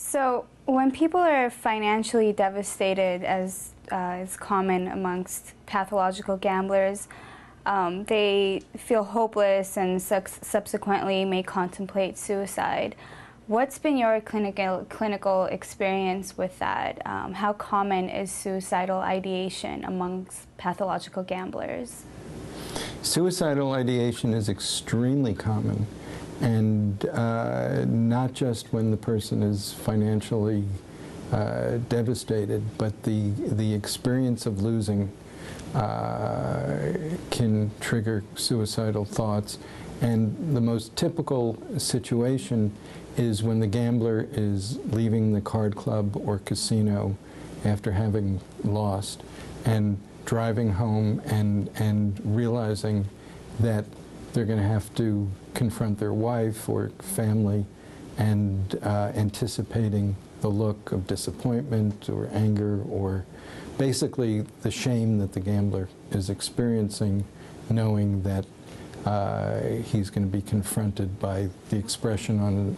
So when people are financially devastated, as is common amongst pathological gamblers, they feel hopeless and subsequently may contemplate suicide. What's been your clinical experience with that? How common is suicidal ideation amongst pathological gamblers? Suicidal ideation is extremely common, and not just when the person is financially devastated, but the experience of losing can trigger suicidal thoughts. And the most typical situation is when the gambler is leaving the card club or casino after having lost and driving home and realizing that they're going to have to confront their wife or family, and anticipating the look of disappointment or anger, or basically the shame that the gambler is experiencing, knowing that he's going to be confronted by the expression on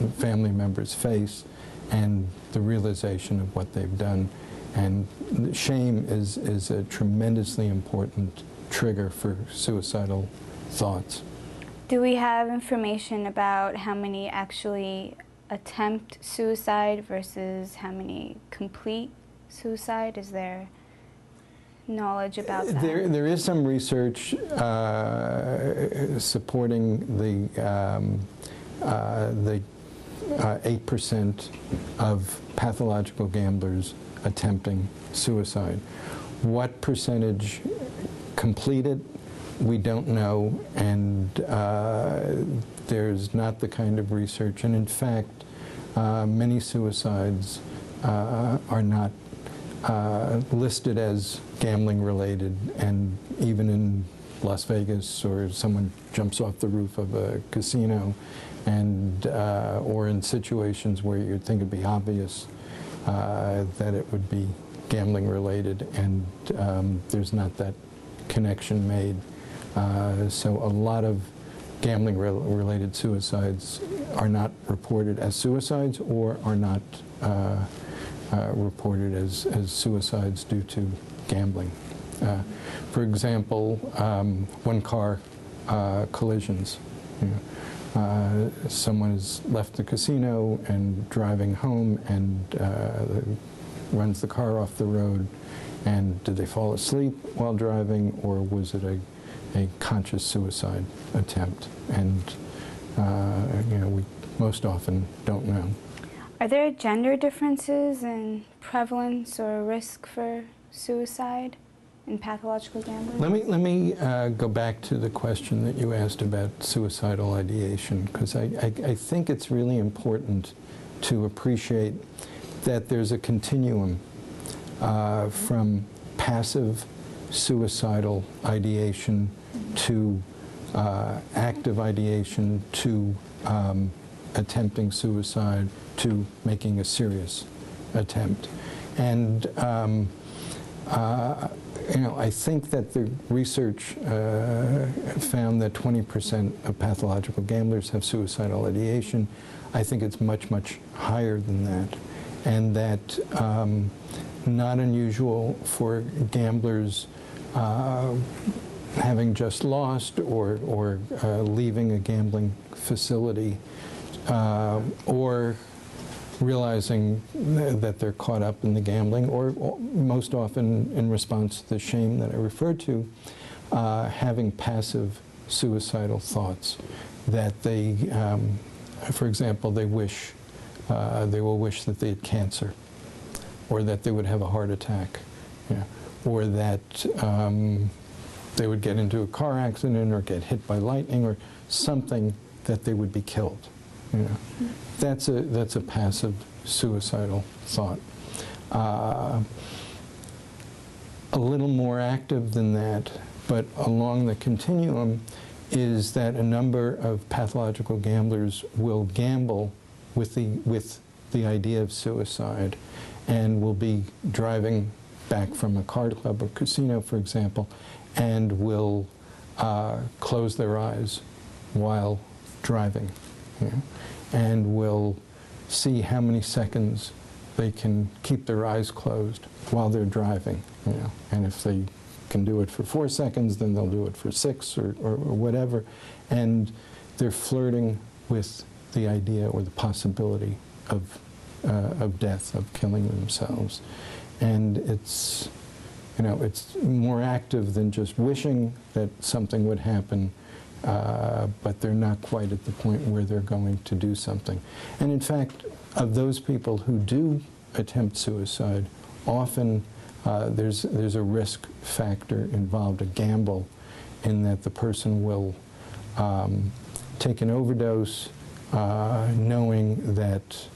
a family member's face and the realization of what they've done. And shame is a tremendously important trigger for suicidal thoughts. Do we have information about how many actually attempt suicide versus how many complete suicide? Is there knowledge about that? There is some research supporting the 8% of pathological gamblers attempting suicide. What percentage completed, we don't know, and there's not the kind of research. And in fact, many suicides are not listed as gambling related, and even in Las Vegas, or someone jumps off the roof of a casino, and or in situations where you'd think it'd be obvious that it would be gambling related, and there's not that connection made. So a lot of gambling related suicides are not reported as suicides, or are not reported as suicides due to gambling. For example, one-car collisions. Someone has left the casino and driving home and runs the car off the road, and did they fall asleep while driving, or was it a conscious suicide attempt? And we most often don't know. Are there gender differences in prevalence or risk for suicide in pathological gambling? Let me go back to the question that you asked about suicidal ideation, because I think it's really important to appreciate that there's a continuum from passive suicidal ideation to active ideation to attempting suicide to making a serious attempt. And I think that the research found that 20% of pathological gamblers have suicidal ideation. I think it's much, much higher than that. And that not unusual for gamblers having just lost, or leaving a gambling facility, or realizing that they're caught up in the gambling, or most often in response to the shame that I referred to, having passive suicidal thoughts that they, for example, they will wish that they had cancer, or that they would have a heart attack, or that they would get into a car accident or get hit by lightning, or something that they would be killed. That's a passive suicidal thought. A little more active than that, but along the continuum, is that a number of pathological gamblers will gamble with the idea of suicide, and will be driving back from a card club or casino, for example, and will close their eyes while driving, and will see how many seconds they can keep their eyes closed while they're driving, you know. And if they can do it for 4 seconds, then they'll do it for 6 or whatever. And they're flirting with the idea or the possibility of death, of killing themselves. And it's, you know, it's more active than just wishing that something would happen, but they're not quite at the point where they're going to do something. And in fact, of those people who do attempt suicide, often there's a risk factor involved, a gamble, in that the person will take an overdose knowing that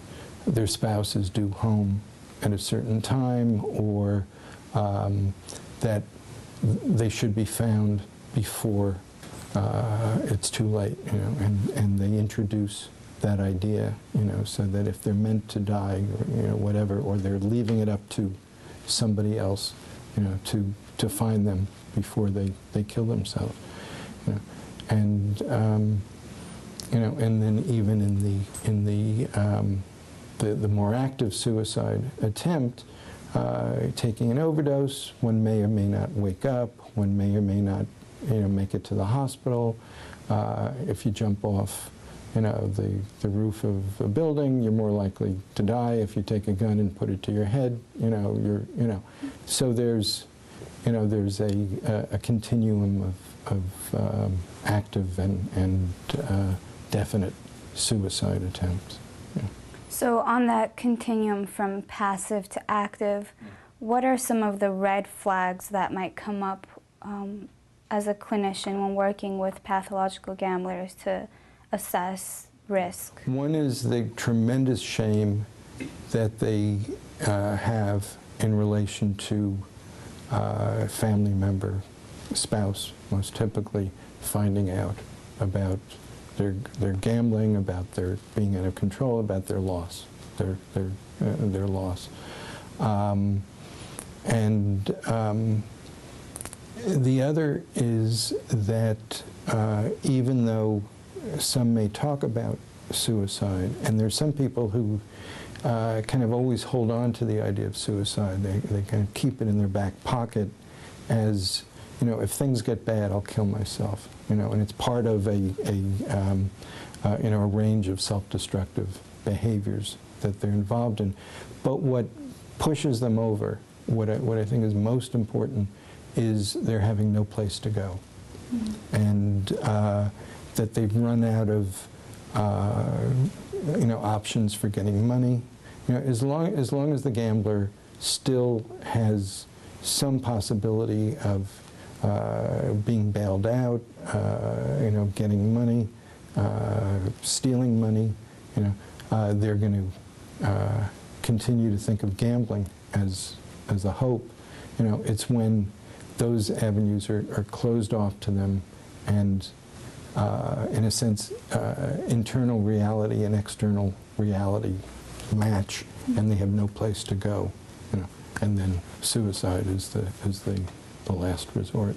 their spouse is due home at a certain time, or that they should be found before it's too late, you know, and they introduce that idea, you know, so that if they're meant to die, or, you know, whatever, or they're leaving it up to somebody else, you know, to find them before they kill themselves, you know. And you know, and then even in the more active suicide attempt, taking an overdose, one may or may not wake up, one may or may not, you know, make it to the hospital. If you jump off, you know, the roof of a building, you're more likely to die. If you take a gun and put it to your head, you know, you know. So there's, you know, there's a continuum of active and definite suicide attempts. Yeah. So on that continuum from passive to active, what are some of the red flags that might come up as a clinician when working with pathological gamblers to assess risk? One is the tremendous shame that they have in relation to a family member, spouse, most typically, finding out about their gambling, about their being out of control, about their loss, their loss. The other is that even though some may talk about suicide, and there's some people who kind of always hold on to the idea of suicide. They kind of keep it in their back pocket as, you know, if things get bad, I'll kill myself. You know, and it's part of you know, a range of self-destructive behaviors that they're involved in. But what pushes them over, what I think is most important, is they're having no place to go, and that they've run out of you know, options for getting money. You know, as long as the gambler still has some possibility of being bailed out, you know, getting money, stealing money, you know, they're going to continue to think of gambling as a hope. You know, it's when those avenues are closed off to them, and in a sense, internal reality and external reality match, and they have no place to go. You know, and then suicide is the last resort.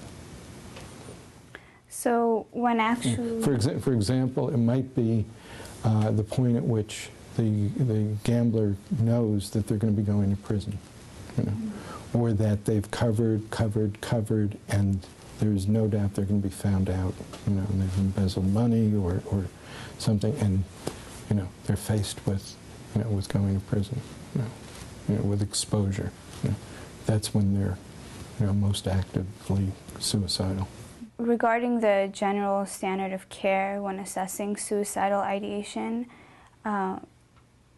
So when actually, for example, it might be the point at which the gambler knows that they're going to be going to prison, you know, or that they've covered, and there's no doubt they're going to be found out, you know, and they've embezzled money or something, and, you know, they're faced with, you know, with going to prison, you know, with exposure. You know, that's when they're, you know, most actively suicidal. Regarding the general standard of care when assessing suicidal ideation,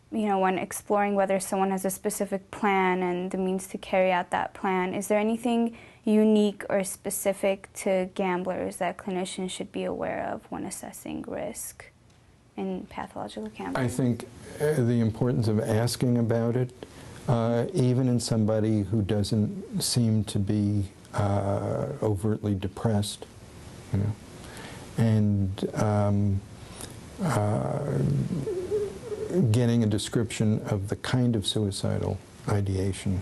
you know, when exploring whether someone has a specific plan and the means to carry out that plan, is there anything unique or specific to gamblers that clinicians should be aware of when assessing risk in pathological gambling? I think the importance of asking about it, even in somebody who doesn't seem to be overtly depressed, you know, and getting a description of the kind of suicidal ideation,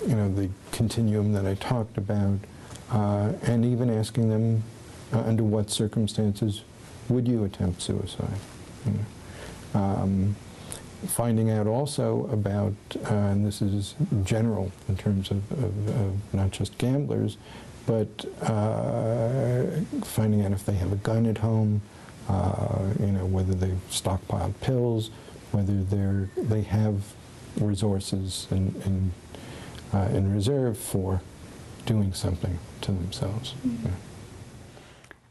you know, the continuum that I talked about, and even asking them under what circumstances would you attempt suicide, You know. Finding out also about, and this is general in terms of not just gamblers, but finding out if they have a gun at home, you know, whether they've stockpiled pills, whether they have resources in reserve for doing something to themselves. Mm-hmm. Yeah.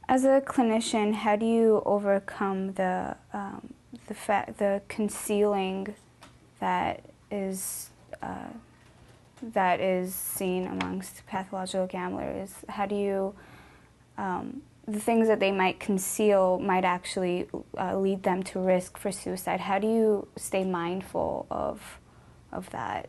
As a clinician, how do you overcome the concealing that is seen amongst pathological gamblers? How do you, the things that they might conceal might actually lead them to risk for suicide. How do you stay mindful of that?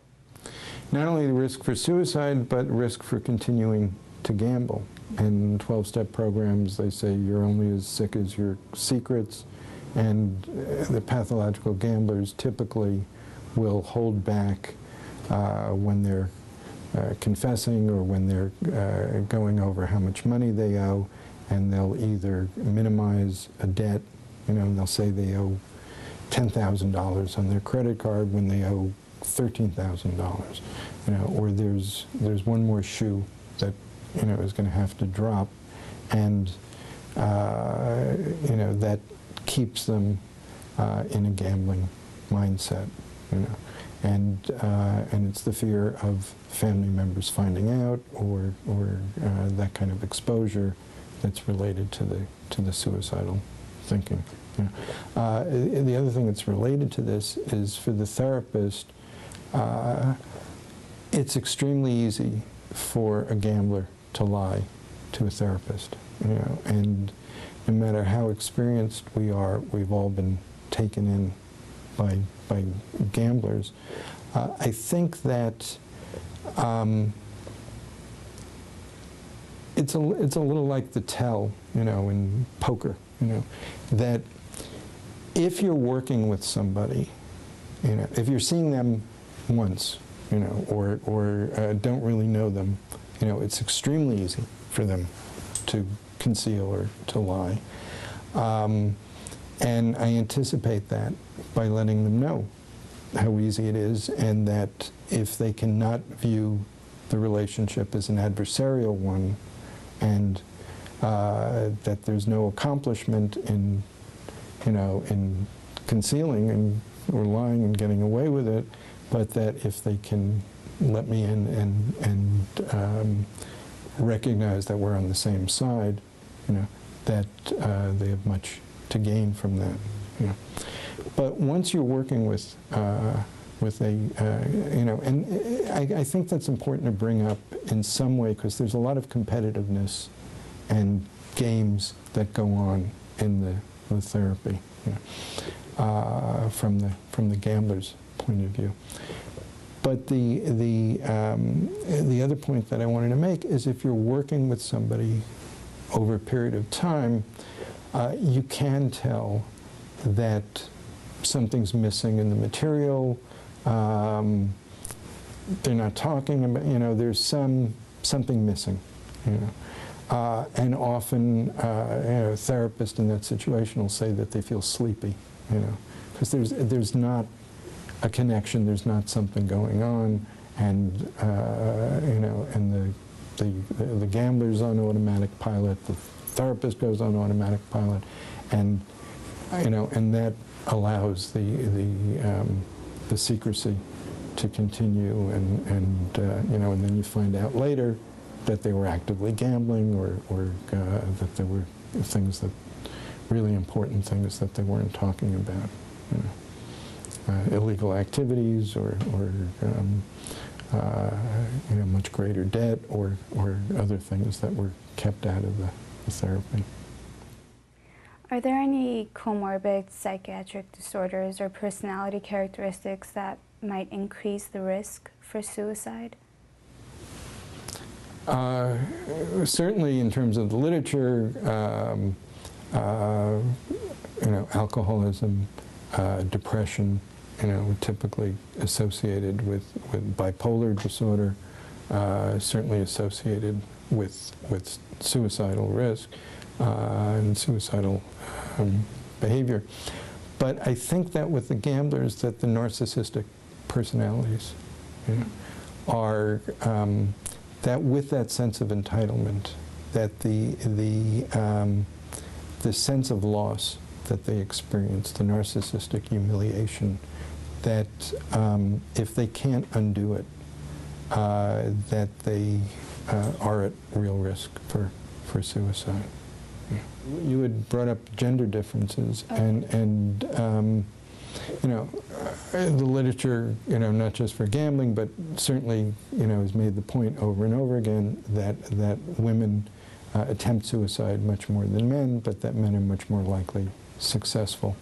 Not only the risk for suicide, but risk for continuing to gamble. In 12-step programs, they say you're only as sick as your secrets, and the pathological gamblers typically will hold back when they're confessing or when they're going over how much money they owe, and they'll either minimize a debt, you know, and they'll say they owe $10,000 on their credit card when they owe $13,000, you know, or there's one more shoe that, you know, is going to have to drop, and you know, that keeps them in a gambling mindset, you know, and it's the fear of family members finding out, or that kind of exposure that's related to the suicidal thinking. You know. The other thing that's related to this is, for the therapist, it's extremely easy for a gambler to lie to a therapist, you know, and no matter how experienced we are, we've all been taken in by gamblers. I think that it's a little like the tell, you know, in poker, you know, that if you're working with somebody, you know, if you're seeing them once, you know, or don't really know them, you know, it's extremely easy for them to conceal or to lie. And I anticipate that by letting them know how easy it is, and that if they cannot view the relationship as an adversarial one, and that there's no accomplishment in, you know, in concealing or lying and getting away with it, but that if they can let me in and recognize that we're on the same side, you know, that they have much to gain from that. You know. But once you're working with a, you know, and I think that's important to bring up in some way, because there's a lot of competitiveness and games that go on in the therapy, you know, from the gambler's point of view. But the other point that I wanted to make is, if you're working with somebody over a period of time, you can tell that something's missing in the material. They're not talking about, you know, there's something missing, you know. And often, you know, a therapist in that situation will say that they feel sleepy, you know, because there's not a connection, there's not something going on, and you know, and the gambler's on automatic pilot, the therapist goes on automatic pilot, and you know, and that allows the secrecy to continue, and you know, and then you find out later that they were actively gambling, or that there were things that, really important things that they weren't talking about, you know. Illegal activities, or you know, much greater debt, or other things that were kept out of the therapy. Are there any comorbid psychiatric disorders or personality characteristics that might increase the risk for suicide? Certainly, in terms of the literature, you know, alcoholism, depression, you know, typically associated with bipolar disorder, certainly associated with suicidal risk and suicidal behavior. But I think that with the gamblers, that the narcissistic personalities, you know, are that with that sense of entitlement, that the sense of loss that they experience, the narcissistic humiliation, that if they can't undo it, that they are at real risk for suicide. You had brought up gender differences, and you know, the literature, you know, not just for gambling, but certainly, you know, has made the point over and over again that women attempt suicide much more than men, but that men are much more likely successful.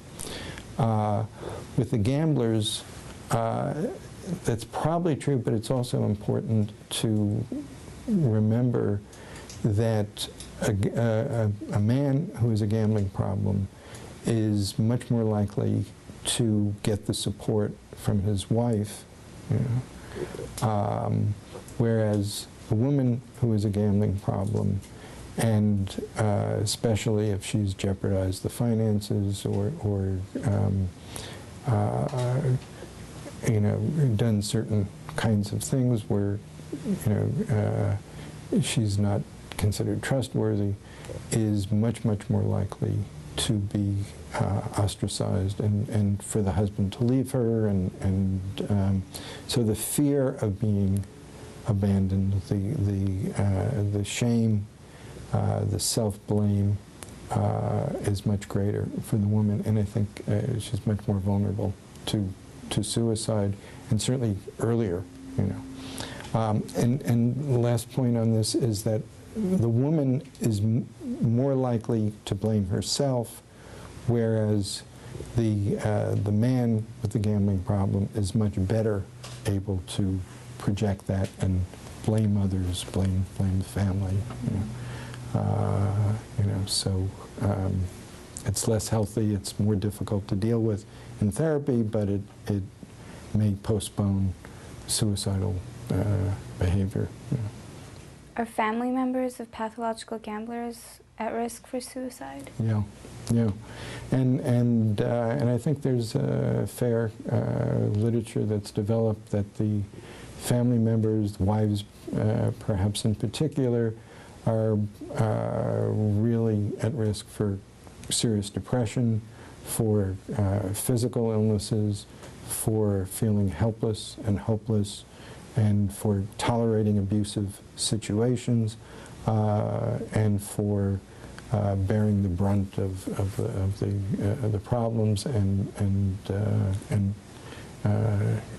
With the gamblers, that's probably true, but it's also important to remember that a man who has a gambling problem is much more likely to get the support from his wife, you know, whereas a woman who has a gambling problem, and especially if she's jeopardized the finances or you know, done certain kinds of things where, you know, she's not considered trustworthy, is much more likely to be ostracized and for the husband to leave her, and so the fear of being abandoned, the shame, the self-blame is much greater for the woman, and I think she's much more vulnerable to suicide, and certainly earlier, you know. And the last point on this is that the woman is more likely to blame herself, whereas the man with the gambling problem is much better able to project that and blame others, blame the family. You know, so it's less healthy. It's more difficult to deal with in therapy, but it may postpone suicidal behavior. You know. Are family members of pathological gamblers at risk for suicide? Yeah, yeah, and I think there's fair literature that's developed that the family members, wives perhaps in particular, are really at risk for serious depression, for physical illnesses, for feeling helpless and hopeless, and for tolerating abusive situations, and for bearing the brunt of the problems and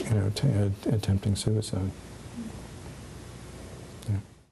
you know, attempting suicide.